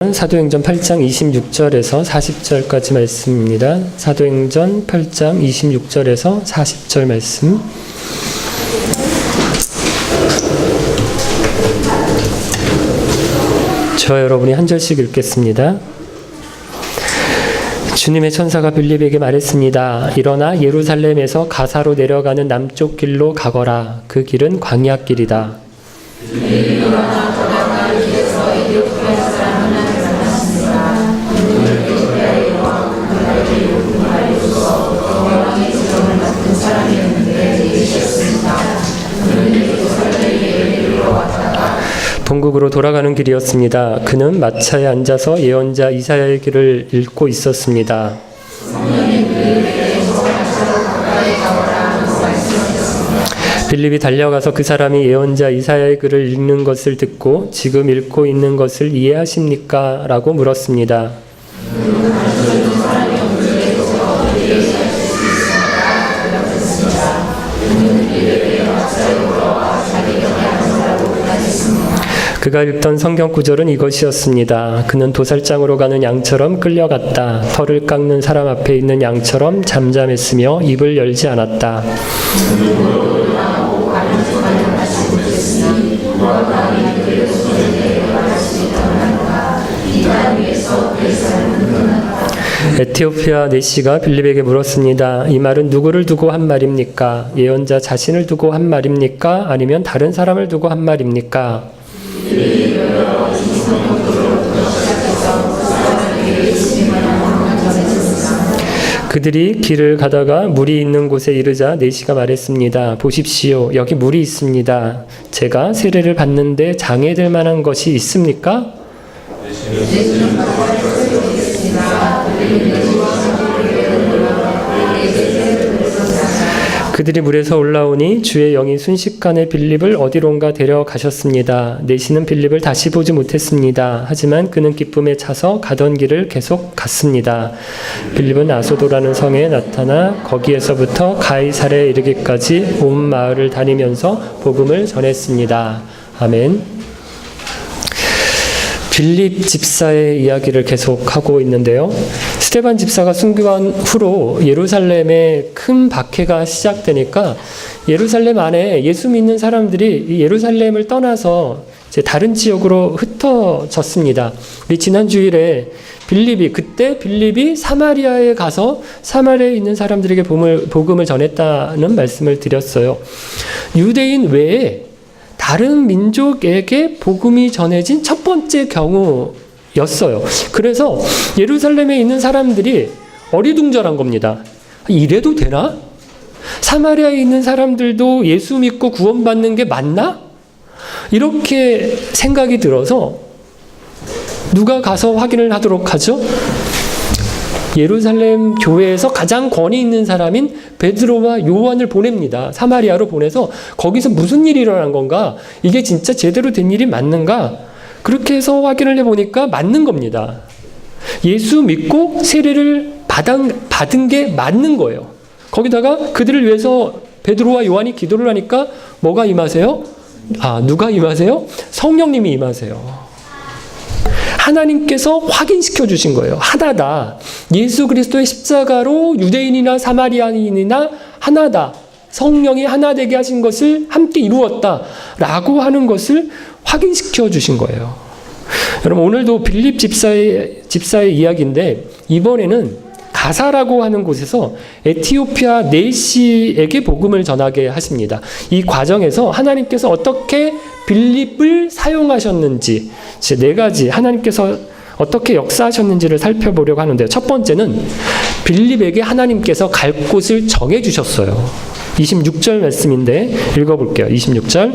사도행전 8장 26절에서 40절까지 말씀입니다. 사도행전 8장 26절에서 40절 말씀. 저와 여러분이 한 절씩 읽겠습니다. 주님의 천사가 빌립에게 말했습니다. 일어나 예루살렘에서 가사로 내려가는 남쪽 길로 가거라. 그 길은 광야길이다. 본국으로 돌아가는 길이었습니다. 그는 마차에 앉아서 예언자 이사야의 길을 읽고 있었습니다. 빌립이 달려가서 그 사람이 예언자 이사야의 글을 읽는 것을 듣고 지금 읽고 있는 것을 이해하십니까? 라고 물었습니다. 그가 읽던 성경 구절은 이것이었습니다. 그는 도살장으로 가는 양처럼 끌려갔다. 털을 깎는 사람 앞에 있는 양처럼 잠잠했으며 입을 열지 않았다. 에티오피아 내시가 빌립에게 물었습니다. 이 말은 누구를 두고 한 말입니까? 예언자 자신을 두고 한 말입니까? 아니면 다른 사람을 두고 한 말입니까? 그들이 길을 가다가 물이 있는 곳에 이르자 내시가 말했습니다. 보십시오. 여기 물이 있습니다. 제가 세례를 받는데 장애될 만한 것이 있습니까? 그들이 물에서 올라오니 주의 영이 순식간에 빌립을 어디론가 데려가셨습니다. 내시는 빌립을 다시 보지 못했습니다. 하지만 그는 기쁨에 차서 가던 길을 계속 갔습니다. 빌립은 아소도라는 성에 나타나 거기에서부터 가이사랴에 이르기까지 온 마을을 다니면서 복음을 전했습니다. 아멘. 빌립 집사의 이야기를 계속하고 있는데요. 스데반 집사가 순교한 후로 예루살렘에 큰 박해가 시작되니까 예루살렘 안에 예수 믿는 사람들이 예루살렘을 떠나서 이제 다른 지역으로 흩어졌습니다. 우리 지난 주일에 그때 빌립이 사마리아에 가서 사마리아에 있는 사람들에게 복음을 전했다는 말씀을 드렸어요. 유대인 외에 다른 민족에게 복음이 전해진 첫 번째 경우였어요. 그래서 예루살렘에 있는 사람들이 어리둥절한 겁니다. 이래도 되나? 사마리아에 있는 사람들도 예수 믿고 구원받는 게 맞나? 이렇게 생각이 들어서 누가 가서 확인을 하도록 하죠? 예루살렘 교회에서 가장 권위 있는 사람인 베드로와 요한을 보냅니다. 사마리아로 보내서 거기서 무슨 일이 일어난 건가? 이게 진짜 제대로 된 일이 맞는가? 그렇게 해서 확인을 해보니까 맞는 겁니다. 예수 믿고 세례를 받은 게 맞는 거예요. 거기다가 그들을 위해서 베드로와 요한이 기도를 하니까 뭐가 임하세요? 누가 임하세요? 성령님이 임하세요. 하나님께서 확인시켜 주신 거예요. 하나다. 예수 그리스도의 십자가로 유대인이나 사마리아인이나 하나다. 성령이 하나 되게 하신 것을 함께 이루었다. 라고 하는 것을 확인시켜 주신 거예요. 여러분 오늘도 빌립 집사의 이야기인데 이번에는 가사라고 하는 곳에서 에티오피아 내시에게 복음을 전하게 하십니다. 이 과정에서 하나님께서 어떻게 빌립을 사용하셨는지 네 가지 하나님께서 어떻게 역사하셨는지를 살펴보려고 하는데요. 첫 번째는 빌립에게 하나님께서 갈 곳을 정해주셨어요. 26절 말씀인데 읽어볼게요. 26절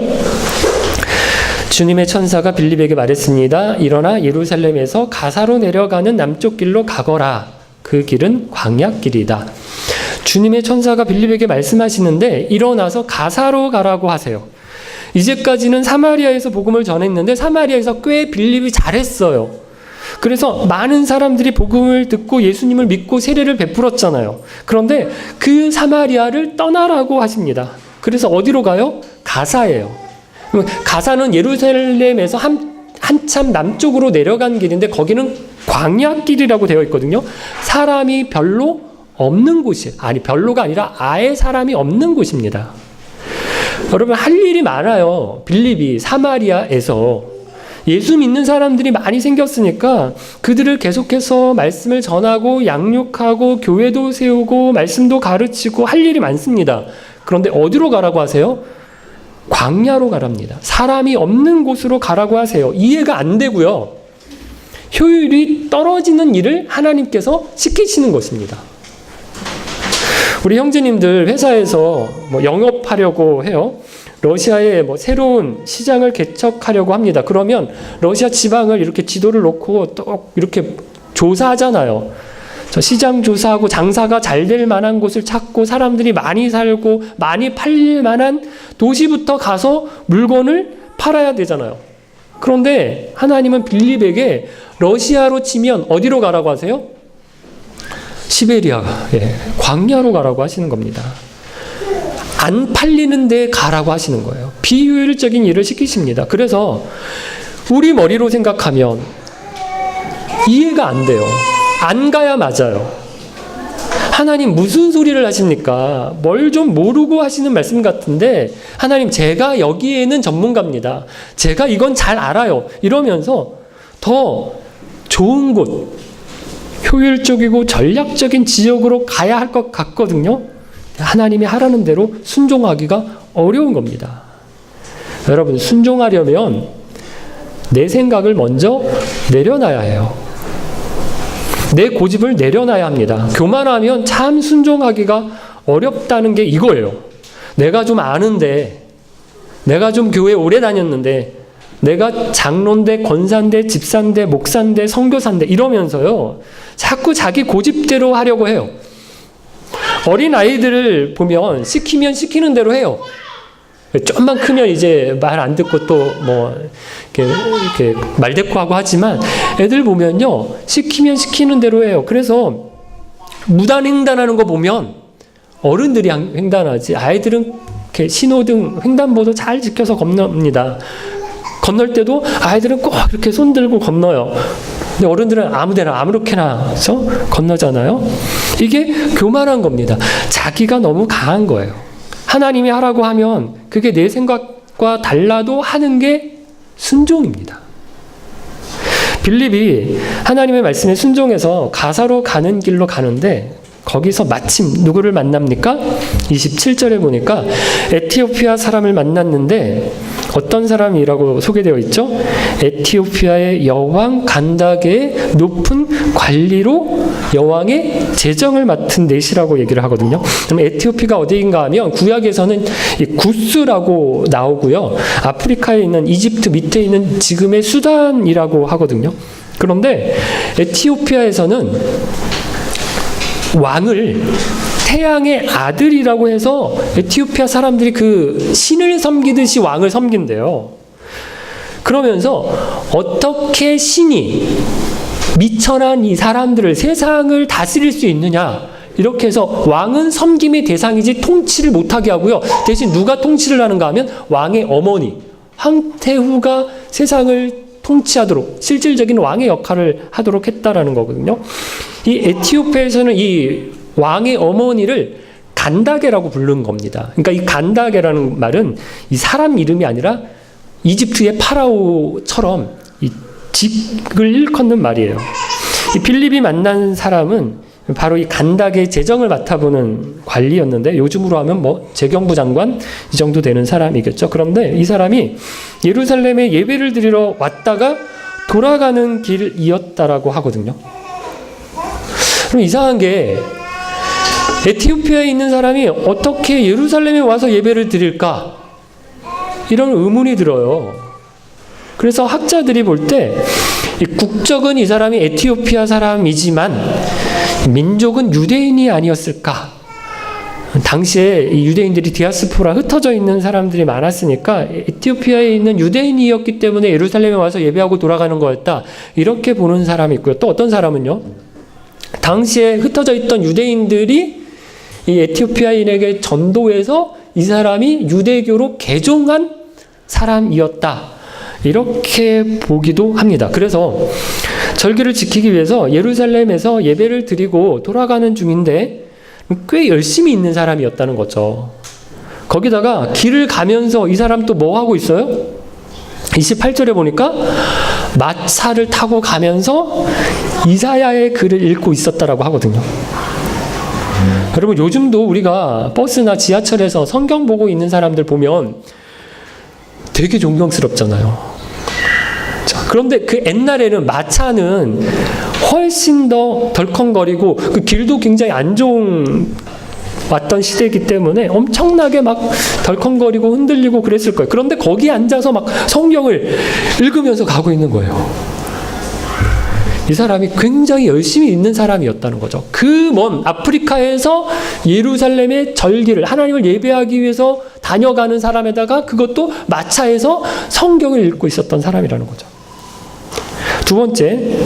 주님의 천사가 빌립에게 말했습니다. 일어나 예루살렘에서 가사로 내려가는 남쪽 길로 가거라. 그 길은 광야길이다. 주님의 천사가 빌립에게 말씀하시는데 일어나서 가사로 가라고 하세요. 이제까지는 사마리아에서 복음을 전했는데 사마리아에서 꽤 빌립이 잘했어요. 그래서 많은 사람들이 복음을 듣고 예수님을 믿고 세례를 베풀었잖아요. 그런데 그 사마리아를 떠나라고 하십니다. 그래서 어디로 가요? 가사예요. 가사는 예루살렘에서 한참 남쪽으로 내려간 길인데 거기는 광야길이라고 되어 있거든요. 사람이 별로 없는 곳이, 아니 별로가 아니라 아예 사람이 없는 곳입니다. 여러분, 할 일이 많아요. 빌립이 사마리아에서 예수 믿는 사람들이 많이 생겼으니까 그들을 계속해서 말씀을 전하고 양육하고 교회도 세우고 말씀도 가르치고 할 일이 많습니다. 그런데 어디로 가라고 하세요? 광야로 가랍니다. 사람이 없는 곳으로 가라고 하세요. 이해가 안 되고요. 효율이 떨어지는 일을 하나님께서 시키시는 것입니다. 우리 형제님들 회사에서 영업하려고 해요. 러시아에 새로운 시장을 개척하려고 합니다. 그러면 러시아 지방을 이렇게 지도를 놓고 또 이렇게 조사하잖아요. 저 시장 조사하고 장사가 잘 될 만한 곳을 찾고 사람들이 많이 살고 많이 팔릴 만한 도시부터 가서 물건을 팔아야 되잖아요. 그런데 하나님은 빌립에게 러시아로 치면 어디로 가라고 하세요? 시베리아, 광야로 가라고 하시는 겁니다. 안 팔리는 데 가라고 하시는 거예요. 비효율적인 일을 시키십니다. 그래서 우리 머리로 생각하면 이해가 안 돼요. 안 가야 맞아요. 하나님 무슨 소리를 하십니까? 뭘 좀 모르고 하시는 말씀 같은데, 하나님 제가 여기에는 전문가입니다. 제가 이건 잘 알아요. 이러면서 더 좋은 곳, 효율적이고 전략적인 지역으로 가야 할 것 같거든요. 하나님이 하라는 대로 순종하기가 어려운 겁니다. 여러분, 순종하려면 내 생각을 먼저 내려놔야 해요. 내 고집을 내려놔야 합니다. 교만하면 참 순종하기가 어렵다는 게 이거예요. 내가 좀 아는데, 내가 좀 교회 오래 다녔는데, 내가 장로인데, 권사인데, 집사인데, 목사인데, 선교사인데 이러면서요, 자꾸 자기 고집대로 하려고 해요. 어린 아이들을 보면 시키면 시키는 대로 해요. 좀만 크면 이제 말 안 듣고 또 이렇게 말대꾸하고 하지만, 애들 보면요, 시키면 시키는 대로 해요. 그래서 무단 횡단하는 거 보면 어른들이 횡단하지, 아이들은 이렇게 신호등 횡단보도 잘 지켜서 건넙니다. 건널 때도 아이들은 꼭 이렇게 손 들고 건너요. 근데 어른들은 아무데나 아무렇게나 해서 건너잖아요. 이게 교만한 겁니다. 자기가 너무 강한 거예요. 하나님이 하라고 하면 그게 내 생각과 달라도 하는 게 순종입니다. 빌립이 하나님의 말씀에 순종해서 가사로 가는 길로 가는데, 거기서 마침 누구를 만납니까? 27절에 보니까 에티오피아 사람을 만났는데, 어떤 사람이라고 소개되어 있죠? 에티오피아의 여왕 간다게의 높은 관리로 여왕의 재정을 맡은 넷이라고 얘기를 하거든요. 그럼 에티오피아가 어디인가 하면 구약에서는 이 구스라고 나오고요. 아프리카에 있는 이집트 밑에 있는 지금의 수단이라고 하거든요. 그런데 에티오피아에서는 왕을 태양의 아들이라고 해서 에티오피아 사람들이 그 신을 섬기듯이 왕을 섬긴대요. 그러면서 어떻게 신이 미천한 이 사람들을, 세상을 다스릴 수 있느냐, 이렇게 해서 왕은 섬김의 대상이지 통치를 못하게 하고요. 대신 누가 통치를 하는가 하면 왕의 어머니 황태후가 세상을 통치하도록, 실질적인 왕의 역할을 하도록 했다라는 거거든요. 이 에티오피아에서는 이 왕의 어머니를 간다게라고 부르는 겁니다. 그러니까 이 간다게라는 말은 이 사람 이름이 아니라 이집트의 파라오처럼 이 직을 일컫는 말이에요. 이 빌립이 만난 사람은 바로 이 간다게 재정을 맡아보는 관리였는데, 요즘으로 하면 재경부 장관 이 정도 되는 사람이겠죠. 그런데 이 사람이 예루살렘에 예배를 드리러 왔다가 돌아가는 길이었다라고 하거든요. 그럼 이상한 게, 에티오피아에 있는 사람이 어떻게 예루살렘에 와서 예배를 드릴까? 이런 의문이 들어요. 그래서 학자들이 볼 때 국적은 이 사람이 에티오피아 사람이지만 민족은 유대인이 아니었을까? 당시에 이 유대인들이 디아스포라 흩어져 있는 사람들이 많았으니까 에티오피아에 있는 유대인이었기 때문에 예루살렘에 와서 예배하고 돌아가는 거였다, 이렇게 보는 사람이 있고요. 또 어떤 사람은요, 당시에 흩어져 있던 유대인들이 이 에티오피아인에게 전도해서 이 사람이 유대교로 개종한 사람이었다, 이렇게 보기도 합니다. 그래서 절기를 지키기 위해서 예루살렘에서 예배를 드리고 돌아가는 중인데 꽤 열심히 있는 사람이었다는 거죠. 거기다가 길을 가면서 이 사람 또 뭐 하고 있어요? 28절에 보니까 마차를 타고 가면서 이사야의 글을 읽고 있었다라고 하거든요. 여러분, 요즘도 우리가 버스나 지하철에서 성경 보고 있는 사람들 보면 되게 존경스럽잖아요. 자, 그런데 그 옛날에는 마차는 훨씬 더 덜컹거리고 그 길도 굉장히 안 좋은 왔던 시대이기 때문에 엄청나게 막 덜컹거리고 흔들리고 그랬을 거예요. 그런데 거기에 앉아서 막 성경을 읽으면서 가고 있는 거예요. 이 사람이 굉장히 열심히 있는 사람이었다는 거죠. 그 먼 아프리카에서 예루살렘의 절기를, 하나님을 예배하기 위해서 다녀가는 사람에다가 그것도 마차에서 성경을 읽고 있었던 사람이라는 거죠. 두 번째,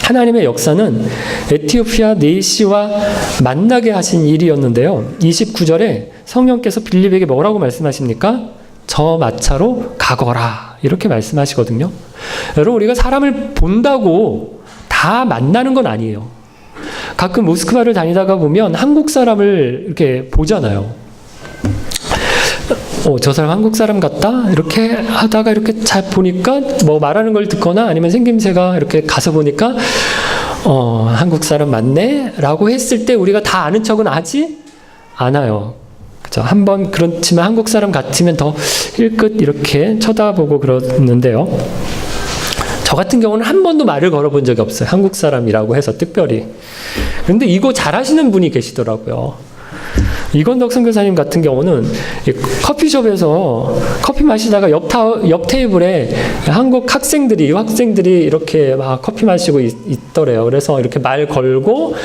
하나님의 역사는 에티오피아 내시와 만나게 하신 일이었는데요. 29절에 성령께서 빌립에게 뭐라고 말씀하십니까? 저 마차로 가거라, 이렇게 말씀하시거든요. 여러분, 우리가 사람을 본다고 다 만나는 건 아니에요. 가끔 모스크바를 다니다가 보면 한국 사람을 이렇게 보잖아요. 저 사람 한국 사람 같다? 이렇게 하다가 이렇게 잘 보니까 뭐 말하는 걸 듣거나 아니면 생김새가 이렇게 가서 보니까 한국 사람 맞네? 라고 했을 때 우리가 다 아는 척은 하지 않아요. 그죠? 한번 그렇지만 한국 사람 같으면 더 힐끗 이렇게 쳐다보고 그러는데요. 저 같은 경우는 한 번도 말을 걸어본 적이 없어요. 한국 사람이라고 해서 특별히. 그런데 이거 잘하시는 분이 계시더라고요. 이건덕 선교사님 같은 경우는 커피숍에서 커피 마시다가 옆 테이블에 한국 학생들이, 유학생들이 이렇게 막 커피 마시고 있더래요. 그래서 이렇게 말 걸고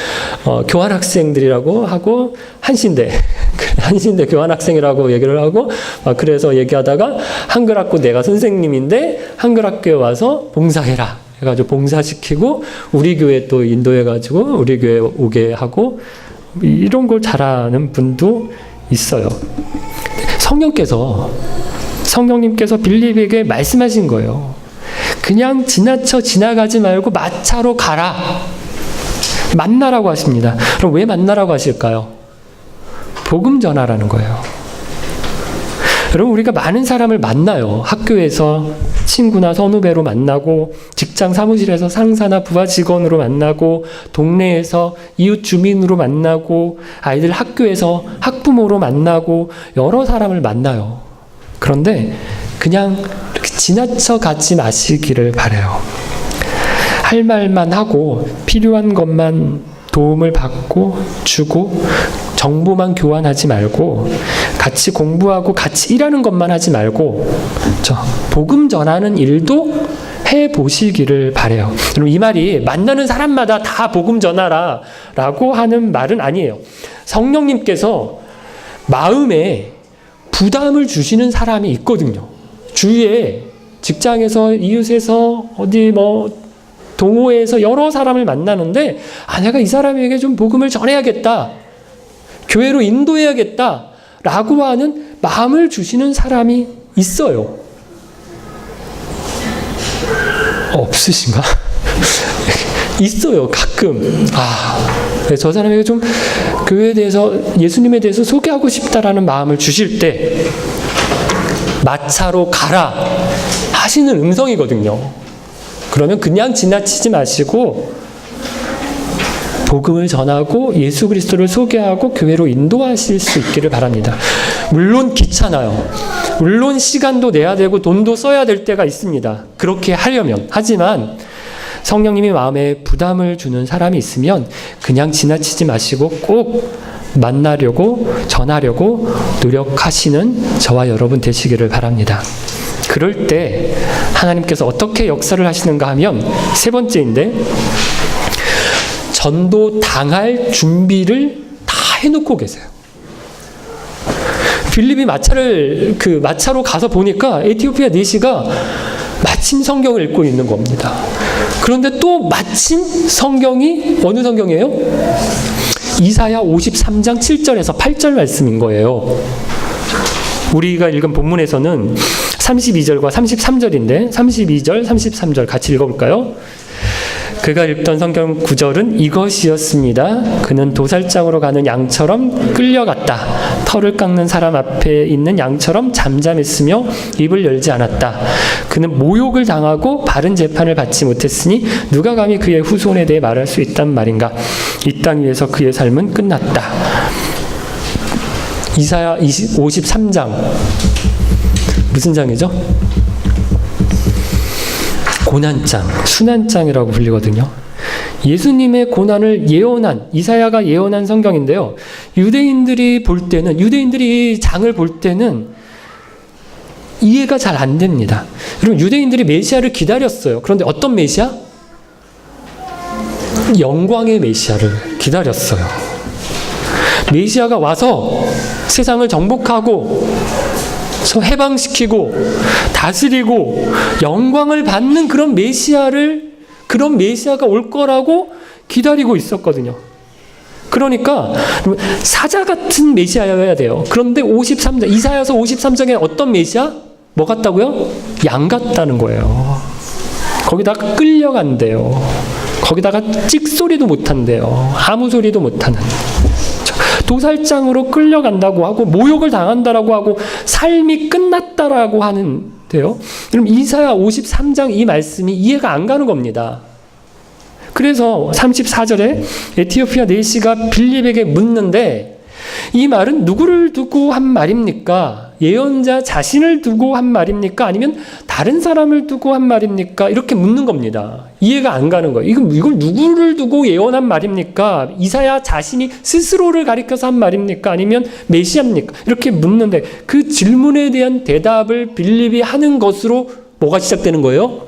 교환 학생들이라고 하고 한신대 교환 학생이라고 얘기를 하고 그래서 얘기하다가 한글학교 내가 선생님인데 한글학교에 와서 봉사해라 해가지고 봉사시키고 우리 교회 또 인도해가지고 우리 교회 오게 하고 이런 걸 잘하는 분도 있어요. 성령님께서 빌립에게 말씀하신 거예요. 그냥 지나가지 말고 마차로 가라. 만나라고 하십니다. 그럼 왜 만나라고 하실까요? 복음 전하라는 거예요. 여러분, 우리가 많은 사람을 만나요. 학교에서 친구나 선후배로 만나고, 직장 사무실에서 상사나 부하 직원으로 만나고, 동네에서 이웃 주민으로 만나고, 아이들 학교에서 학부모로 만나고, 여러 사람을 만나요. 그런데 그냥 이렇게 지나쳐 가지 마시기를 바라요. 할 말만 하고 필요한 것만 도움을 받고 주고 정보만 교환하지 말고 같이 공부하고 같이 일하는 것만 하지 말고 복음 전하는 일도 해보시기를 바라요. 그럼 이 말이 만나는 사람마다 다 복음 전하라 라고 하는 말은 아니에요. 성령님께서 마음에 부담을 주시는 사람이 있거든요. 주위에 직장에서, 이웃에서, 어디 동호회에서 여러 사람을 만나는데 내가 이 사람에게 좀 복음을 전해야겠다, 교회로 인도해야겠다 라고 하는 마음을 주시는 사람이 있어요. 없으신가? 있어요, 가끔. 저 사람에게 좀 교회에 대해서, 예수님에 대해서 소개하고 싶다라는 마음을 주실 때 마차로 가라 하시는 음성이거든요. 그러면 그냥 지나치지 마시고 복음을 전하고 예수 그리스도를 소개하고 교회로 인도하실 수 있기를 바랍니다. 물론 귀찮아요. 물론 시간도 내야 되고 돈도 써야 될 때가 있습니다. 그렇게 하려면. 하지만 성령님이 마음에 부담을 주는 사람이 있으면 그냥 지나치지 마시고 꼭 만나려고, 전하려고 노력하시는 저와 여러분 되시기를 바랍니다. 그럴 때 하나님께서 어떻게 역사를 하시는가 하면 세 번째인데, 전도 당할 준비를 다 해놓고 계세요. 빌립이 마차로 가서 보니까 에티오피아 내시가 마침 성경을 읽고 있는 겁니다. 그런데 또 마침 성경이 어느 성경이에요? 이사야 53장 7절에서 8절 말씀인 거예요. 우리가 읽은 본문에서는 32절과 33절인데 32절, 33절 같이 읽어볼까요? 그가 읽던 성경 구절은 이것이었습니다. 그는 도살장으로 가는 양처럼 끌려갔다. 털을 깎는 사람 앞에 있는 양처럼 잠잠했으며 입을 열지 않았다. 그는 모욕을 당하고 바른 재판을 받지 못했으니 누가 감히 그의 후손에 대해 말할 수 있단 말인가. 이 땅 위에서 그의 삶은 끝났다. 이사야 53장 무슨 장이죠? 고난장, 순환장이라고 불리거든요. 예수님의 고난을 예언한, 이사야가 예언한 성경인데요. 유대인들이 이 장을 볼 때는 이해가 잘 안 됩니다. 여러분, 유대인들이 메시아를 기다렸어요. 그런데 어떤 메시아? 영광의 메시아를 기다렸어요. 메시아가 와서 세상을 정복하고 해방시키고 다스리고 영광을 받는 그런 메시아가 올 거라고 기다리고 있었거든요. 그러니까 사자 같은 메시아여야 돼요. 그런데 53장, 이사야서 53장에 어떤 메시아? 뭐 같다고요? 양 같다는 거예요. 거기다가 끌려간대요. 거기다가 찍소리도 못한대요. 아무 소리도 못하는. 도살장으로 끌려간다고 하고 모욕을 당한다라고 하고 삶이 끝났다라고 하는데요. 그럼 이사야 53장 이 말씀이 이해가 안 가는 겁니다. 그래서 34절에 에티오피아 내시가 빌립에게 묻는데 이 말은 누구를 두고 한 말입니까? 예언자 자신을 두고 한 말입니까? 아니면 다른 사람을 두고 한 말입니까? 이렇게 묻는 겁니다. 이해가 안 가는 거예요. 이걸 누구를 두고 예언한 말입니까? 이사야 자신이 스스로를 가리켜서 한 말입니까? 아니면 메시아입니까? 이렇게 묻는데 그 질문에 대한 대답을 빌립이 하는 것으로 뭐가 시작되는 거예요?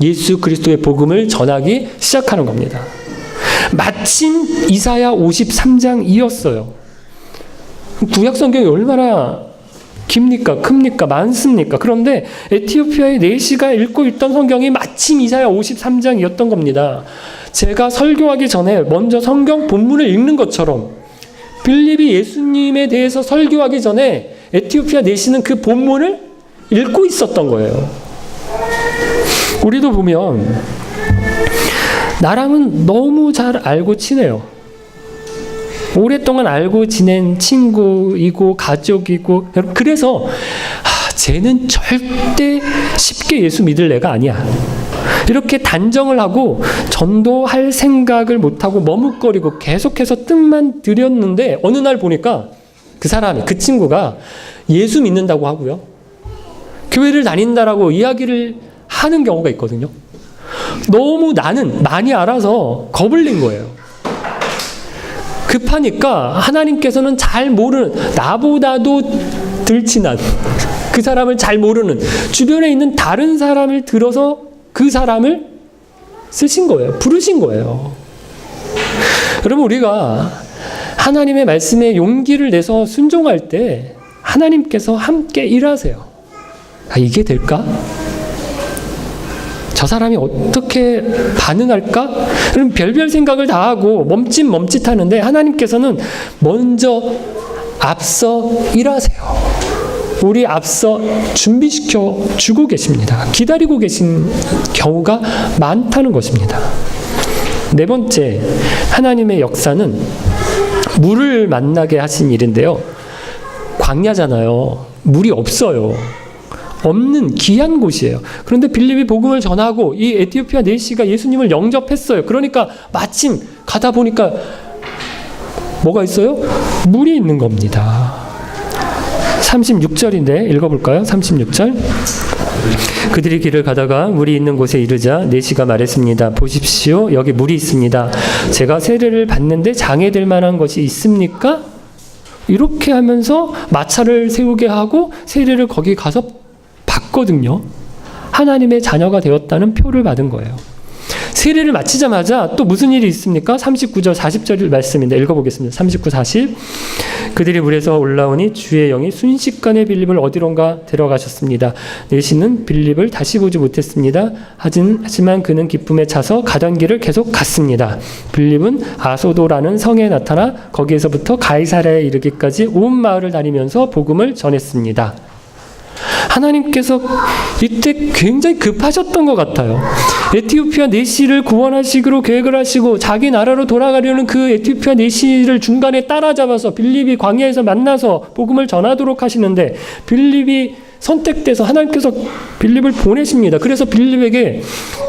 예수 그리스도의 복음을 전하기 시작하는 겁니다. 마침 이사야 53장이었어요. 구약 성경이 얼마나 깁니까? 큽니까? 많습니까? 그런데 에티오피아의 내시가 읽고 있던 성경이 마침 이사야 53장이었던 겁니다. 제가 설교하기 전에 먼저 성경 본문을 읽는 것처럼 빌립이 예수님에 대해서 설교하기 전에 에티오피아 내시는 그 본문을 읽고 있었던 거예요. 우리도 보면 나랑은 너무 잘 알고 친해요. 오랫동안 알고 지낸 친구이고 가족이고 그래서 쟤는 절대 쉽게 예수 믿을 애가 아니야. 이렇게 단정을 하고 전도할 생각을 못하고 머뭇거리고 계속해서 뜻만 들였는데 어느 날 보니까 그 친구가 예수 믿는다고 하고요. 교회를 다닌다라고 이야기를 하는 경우가 있거든요. 너무 나는 많이 알아서 겁을 낸 거예요. 급하니까 하나님께서는 잘 모르는, 나보다도 덜 친한 그 사람을 잘 모르는 주변에 있는 다른 사람을 들어서 그 사람을 쓰신 거예요. 부르신 거예요. 여러분, 우리가 하나님의 말씀에 용기를 내서 순종할 때 하나님께서 함께 일하세요. 이게 될까? 저 사람이 어떻게 반응할까? 그럼 별별 생각을 다 하고 멈칫하는데 하나님께서는 먼저 앞서 일하세요. 우리 앞서 준비시켜 주고 계십니다. 기다리고 계신 경우가 많다는 것입니다. 네 번째, 하나님의 역사는 물을 만나게 하신 일인데요. 광야잖아요. 물이 없어요. 없는 귀한 곳이에요. 그런데 빌립이 복음을 전하고 이 에티오피아 내시가 예수님을 영접했어요. 그러니까 마침 가다 보니까 뭐가 있어요? 물이 있는 겁니다. 36절인데 읽어볼까요? 36절. 그들이 길을 가다가 물이 있는 곳에 이르자 내시가 말했습니다. 보십시오, 여기 물이 있습니다. 제가 세례를 받는데 장애될 만한 것이 있습니까? 이렇게 하면서 마차를 세우게 하고 세례를 거기 가서 받거든요. 하나님의 자녀가 되었다는 표를 받은 거예요. 세례를 마치자마자 또 무슨 일이 있습니까? 39절 40절 말씀인데 읽어보겠습니다. 39, 40. 그들이 물에서 올라오니 주의 영이 순식간에 빌립을 어디론가 데려가셨습니다. 내시는 빌립을 다시 보지 못했습니다. 하지만 그는 기쁨에 차서 가던 길을 계속 갔습니다. 빌립은 아소도라는 성에 나타나 거기에서부터 가이사랴에 이르기까지 온 마을을 다니면서 복음을 전했습니다. 하나님께서 이때 굉장히 급하셨던 것 같아요. 에티오피아 내시를 구원하시기로 계획을 하시고 자기 나라로 돌아가려는 그 에티오피아 내시를 중간에 따라잡아서 빌립이 광야에서 만나서 복음을 전하도록 하시는데 빌립이 선택돼서 하나님께서 빌립을 보내십니다. 그래서 빌립에게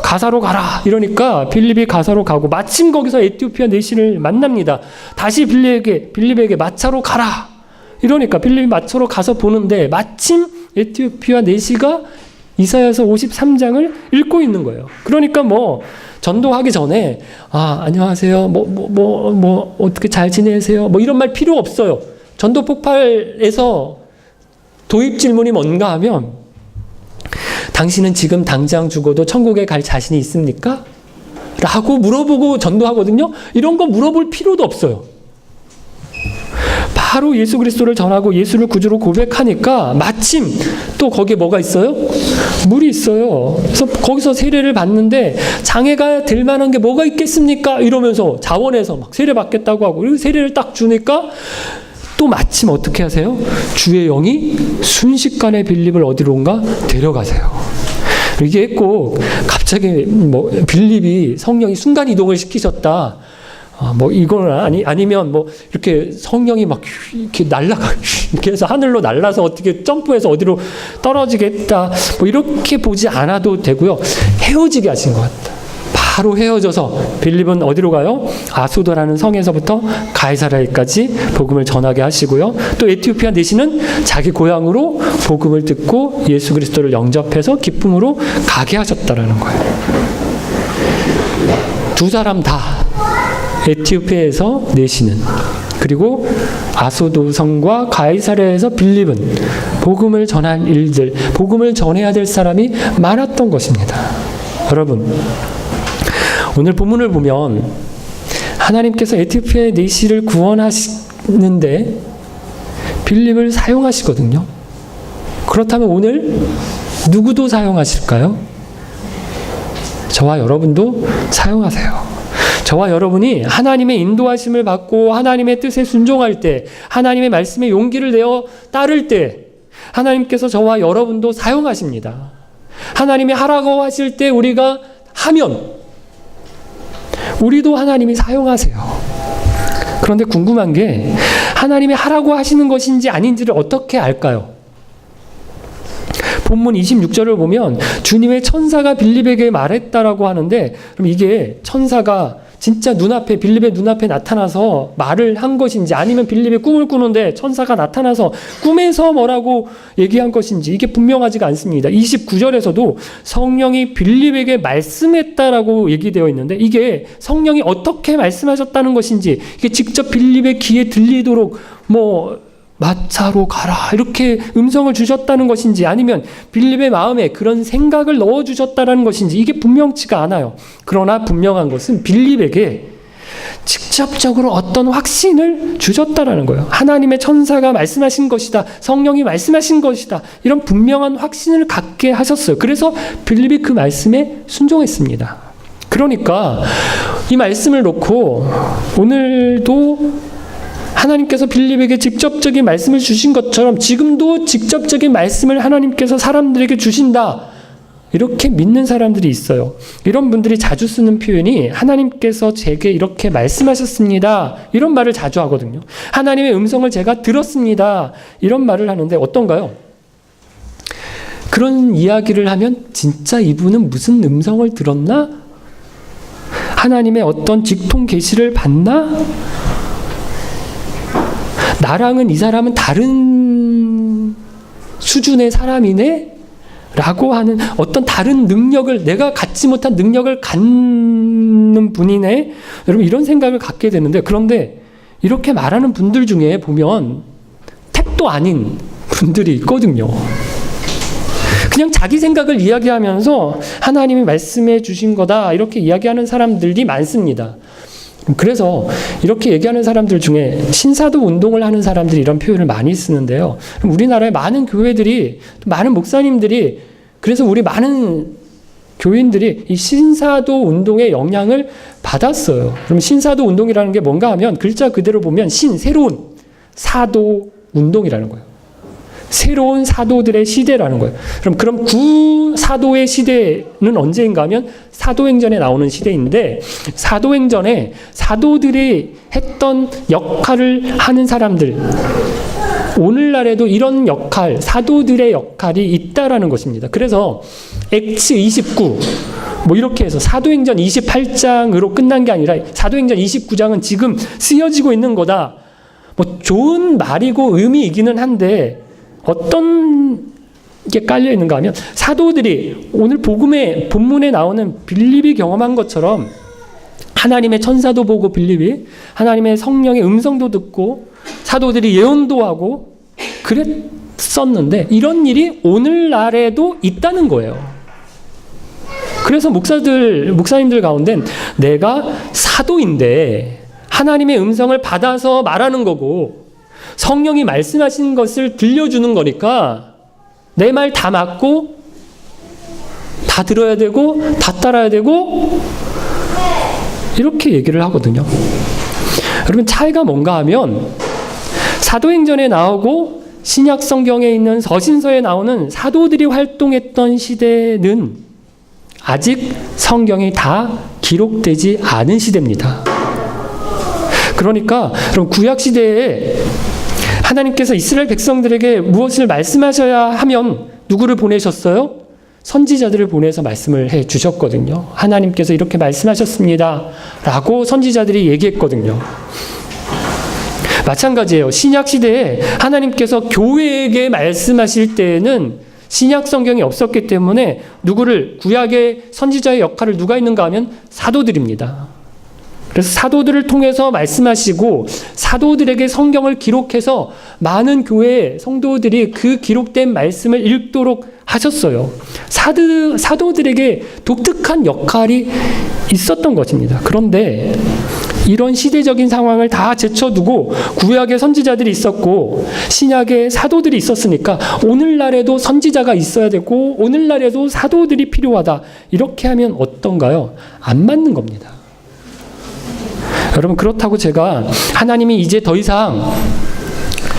가사로 가라 이러니까 빌립이 가사로 가고 마침 거기서 에티오피아 내시를 만납니다. 다시 빌립에게 마차로 가라 이러니까 빌립이 마차로 가서 보는데 마침 에티오피아 내시가 이사야서 53장을 읽고 있는 거예요. 그러니까 뭐 전도하기 전에 안녕하세요 어떻게 잘 지내세요 뭐 이런 말 필요 없어요. 전도 폭발에서 도입 질문이 뭔가 하면 당신은 지금 당장 죽어도 천국에 갈 자신이 있습니까? 라고 물어보고 전도하거든요. 이런 거 물어볼 필요도 없어요. 바로 예수 그리스도를 전하고 예수를 구주로 고백하니까 마침 또 거기에 뭐가 있어요? 물이 있어요. 그래서 거기서 세례를 받는데 장애가 될 만한 게 뭐가 있겠습니까? 이러면서 자원에서 막 세례 받겠다고 하고 그리고 세례를 딱 주니까 또 마침 어떻게 하세요? 주의 영이 순식간에 빌립을 어디론가 데려가세요. 이게 꼭 갑자기 빌립이 성령이 순간 이동을 시키셨다. 이거는 아니면 이렇게 성령이 막 이렇게 이렇게 해서 하늘로 날아서 어떻게 점프해서 어디로 떨어지겠다. 이렇게 보지 않아도 되고요. 헤어지게 하신 것 같다. 바로 헤어져서 빌립은 어디로 가요? 아소도라는 성에서부터 가이사랴까지 복음을 전하게 하시고요. 또 에티오피아 내시는 자기 고향으로 복음을 듣고 예수 그리스도를 영접해서 기쁨으로 가게 하셨다라는 거예요. 두 사람 다 에티오피아에서 내시는 그리고 아소도 성과 가이사랴에서 빌립은 복음을 전할 일들, 복음을 전해야 될 사람이 많았던 것입니다. 여러분, 오늘 본문을 보면 하나님께서 에티오피아의 내시를 구원하시는데 빌립을 사용하시거든요. 그렇다면 오늘 누구도 사용하실까요? 저와 여러분도 사용하세요. 저와 여러분이 하나님의 인도하심을 받고 하나님의 뜻에 순종할 때, 하나님의 말씀에 용기를 내어 따를 때 하나님께서 저와 여러분도 사용하십니다. 하나님이 하라고 하실 때 우리가 하면 우리도 하나님이 사용하세요. 그런데 궁금한 게 하나님이 하라고 하시는 것인지 아닌지를 어떻게 알까요? 본문 26절을 보면 주님의 천사가 빌립에게 말했다라고 하는데 그럼 이게 천사가 진짜 눈앞에 빌립의 눈앞에 나타나서 말을 한 것인지 아니면 빌립이 꿈을 꾸는데 천사가 나타나서 꿈에서 뭐라고 얘기한 것인지 이게 분명하지가 않습니다. 29절에서도 성령이 빌립에게 말씀했다라고 얘기되어 있는데 이게 성령이 어떻게 말씀하셨다는 것인지 이게 직접 빌립의 귀에 들리도록 마차로 가라 이렇게 음성을 주셨다는 것인지 아니면 빌립의 마음에 그런 생각을 넣어주셨다는 것인지 이게 분명치가 않아요. 그러나 분명한 것은 빌립에게 직접적으로 어떤 확신을 주셨다라는 거예요. 하나님의 천사가 말씀하신 것이다. 성령이 말씀하신 것이다. 이런 분명한 확신을 갖게 하셨어요. 그래서 빌립이 그 말씀에 순종했습니다. 그러니까 이 말씀을 놓고 오늘도 하나님께서 빌립에게 직접적인 말씀을 주신 것처럼 지금도 직접적인 말씀을 하나님께서 사람들에게 주신다. 이렇게 믿는 사람들이 있어요. 이런 분들이 자주 쓰는 표현이 하나님께서 제게 이렇게 말씀하셨습니다. 이런 말을 자주 하거든요. 하나님의 음성을 제가 들었습니다. 이런 말을 하는데 어떤가요? 그런 이야기를 하면 진짜 이분은 무슨 음성을 들었나? 하나님의 어떤 직통 계시를 받나? 나랑은 이 사람은 다른 수준의 사람이네? 라고 하는 어떤 다른 능력을 내가 갖지 못한 능력을 갖는 분이네? 여러분 이런 생각을 갖게 되는데 그런데 이렇게 말하는 분들 중에 보면 택도 아닌 분들이 있거든요. 그냥 자기 생각을 이야기하면서 하나님이 말씀해 주신 거다 이렇게 이야기하는 사람들이 많습니다. 그래서 이렇게 얘기하는 사람들 중에 신사도 운동을 하는 사람들이 이런 표현을 많이 쓰는데요. 우리나라의 많은 교회들이 많은 목사님들이 그래서 우리 많은 교인들이 이 신사도 운동의 영향을 받았어요. 그럼 신사도 운동이라는 게 뭔가 하면 글자 그대로 보면 새로운 사도 운동이라는 거예요. 새로운 사도들의 시대라는 거예요. 그럼 구사도의 시대는 언제인가 하면 사도행전에 나오는 시대인데, 사도행전에 사도들이 했던 역할을 하는 사람들, 오늘날에도 이런 역할, 사도들의 역할이 있다라는 것입니다. 그래서 액츠 29, 이렇게 해서 사도행전 28장으로 끝난 게 아니라 사도행전 29장은 지금 쓰여지고 있는 거다. 좋은 말이고 의미이기는 한데 어떤 게 깔려 있는가 하면, 사도들이 오늘 복음의 본문에 나오는 빌립이 경험한 것처럼 하나님의 천사도 보고 빌립이 하나님의 성령의 음성도 듣고 사도들이 예언도 하고 그랬었는데, 이런 일이 오늘날에도 있다는 거예요. 그래서 목사님들 가운데 내가 사도인데 하나님의 음성을 받아서 말하는 거고 성령이 말씀하신 것을 들려주는 거니까 내 말 다 맞고 다 들어야 되고 다 따라야 되고 이렇게 얘기를 하거든요. 여러분, 차이가 뭔가 하면 사도행전에 나오고 신약 성경에 있는 서신서에 나오는 사도들이 활동했던 시대는 아직 성경이 다 기록되지 않은 시대입니다. 그러니까 그럼 구약 시대에 하나님께서 이스라엘 백성들에게 무엇을 말씀하셔야 하면 누구를 보내셨어요? 선지자들을 보내서 말씀을 해 주셨거든요. 하나님께서 이렇게 말씀하셨습니다 라고 선지자들이 얘기했거든요. 마찬가지예요. 신약 시대에 하나님께서 교회에게 말씀하실 때에는 신약 성경이 없었기 때문에 누구를, 구약의 선지자의 역할을 누가 있는가 하면 사도들입니다. 그래서 사도들을 통해서 말씀하시고 사도들에게 성경을 기록해서 많은 교회 성도들이 그 기록된 말씀을 읽도록 하셨어요. 사도들에게 독특한 역할이 있었던 것입니다. 그런데 이런 시대적인 상황을 다 제쳐두고 구약의 선지자들이 있었고 신약의 사도들이 있었으니까 오늘날에도 선지자가 있어야 되고 오늘날에도 사도들이 필요하다. 이렇게 하면 어떤가요? 안 맞는 겁니다. 여러분, 그렇다고 제가 하나님이 이제 더 이상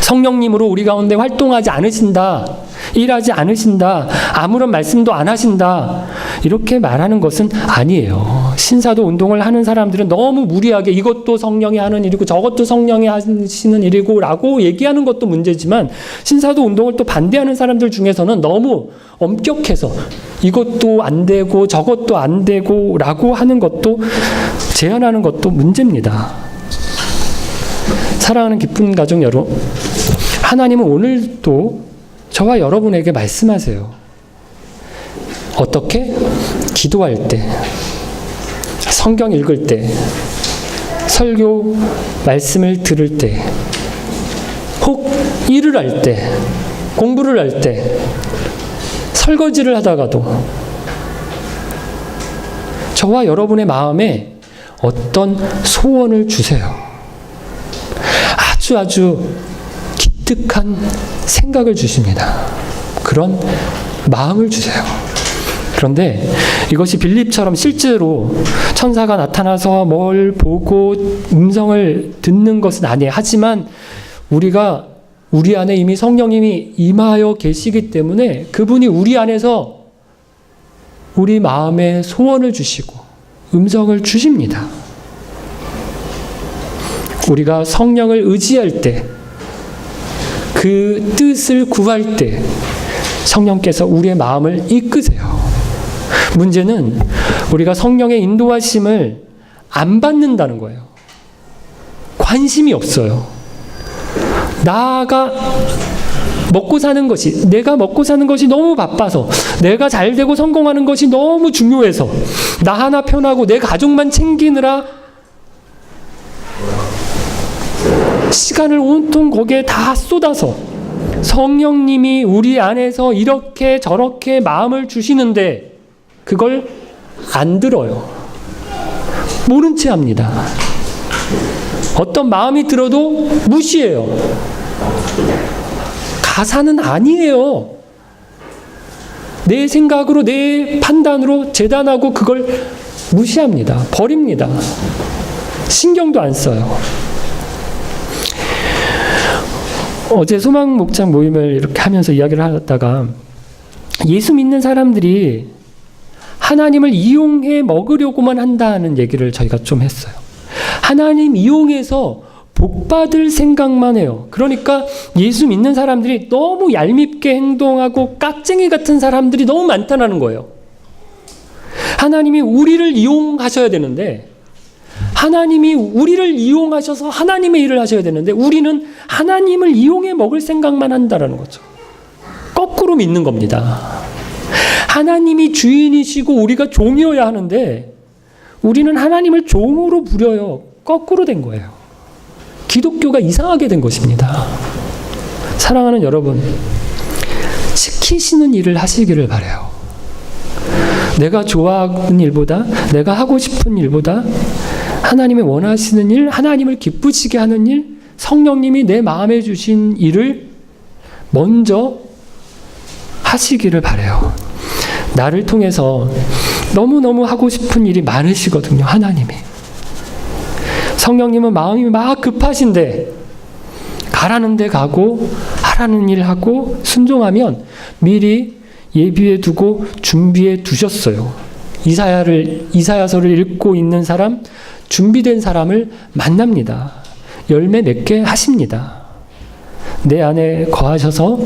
성령님으로 우리 가운데 활동하지 않으신다, 일하지 않으신다, 아무런 말씀도 안 하신다, 이렇게 말하는 것은 아니에요. 신사도 운동을 하는 사람들은 너무 무리하게 이것도 성령이 하는 일이고 저것도 성령이 하시는 일이고 라고 얘기하는 것도 문제지만, 신사도 운동을 또 반대하는 사람들 중에서는 너무 엄격해서 이것도 안 되고 저것도 안 되고 라고 하는 것도, 제안하는 것도 문제입니다. 사랑하는 기쁜 가족 여러분, 하나님은 오늘도 저와 여러분에게 말씀하세요. 어떻게? 기도할 때, 성경 읽을 때, 설교 말씀을 들을 때, 혹 일을 할 때, 공부를 할 때, 설거지를 하다가도 저와 여러분의 마음에 어떤 소원을 주세요. 아주 기특한 생각을 주십니다. 그런 마음을 주세요. 그런데 이것이 빌립처럼 실제로 천사가 나타나서 뭘 보고 음성을 듣는 것은 아니에요. 하지만 우리 안에 이미 성령님이 임하여 계시기 때문에 그분이 우리 안에서 우리 마음에 소원을 주시고 음성을 주십니다. 우리가 성령을 의지할 때, 그 뜻을 구할 때 성령께서 우리의 마음을 이끄세요. 문제는 우리가 성령의 인도하심을 안 받는다는 거예요. 관심이 없어요. 내가 먹고 사는 것이 너무 바빠서, 내가 잘 되고 성공하는 것이 너무 중요해서, 나 하나 편하고 내 가족만 챙기느라 시간을 온통 거기에 다 쏟아서 성령님이 우리 안에서 이렇게 저렇게 마음을 주시는데 그걸 안 들어요. 모른 채 합니다. 어떤 마음이 들어도 무시해요. 가사는 아니에요. 내 생각으로, 내 판단으로 재단하고 그걸 무시합니다. 버립니다. 신경도 안 써요. 어제 소망 목장 모임을 이렇게 하면서 이야기를 하다가 예수 믿는 사람들이 하나님을 이용해 먹으려고만 한다는 얘기를 저희가 좀 했어요. 하나님 이용해서 복 받을 생각만 해요. 그러니까 예수 믿는 사람들이 너무 얄밉게 행동하고 깍쟁이 같은 사람들이 너무 많다는 거예요. 하나님이 우리를 이용하셔야 되는데, 하나님이 우리를 이용하셔서 하나님의 일을 하셔야 되는데, 우리는 하나님을 이용해 먹을 생각만 한다는 거죠. 거꾸로 믿는 겁니다. 하나님이 주인이시고 우리가 종이어야 하는데 우리는 하나님을 종으로 부려요. 거꾸로 된 거예요. 기독교가 이상하게 된 것입니다. 사랑하는 여러분, 시키시는 일을 하시기를 바라요. 내가 좋아하는 일보다, 내가 하고 싶은 일보다 하나님이 원하시는 일, 하나님을 기쁘시게 하는 일, 성령님이 내 마음에 주신 일을 먼저 하시기를 바라요. 나를 통해서 너무너무 하고 싶은 일이 많으시거든요, 하나님이. 성령님은 마음이 막 급하신데 가라는 데 가고 하라는 일 하고 순종하면 미리 예비해 두고 준비해 두셨어요. 이사야서를 읽고 있는 사람, 준비된 사람을 만납니다. 열매 맺게 하십니다. 내 안에 거하셔서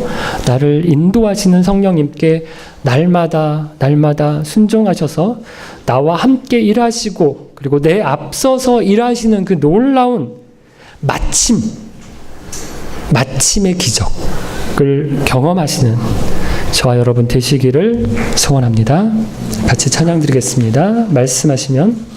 나를 인도하시는 성령님께 날마다 순종하셔서 나와 함께 일하시고, 그리고 내 앞서서 일하시는 그 놀라운 마침의 기적을 경험하시는 저와 여러분 되시기를 소원합니다. 같이 찬양 드리겠습니다. 말씀하시면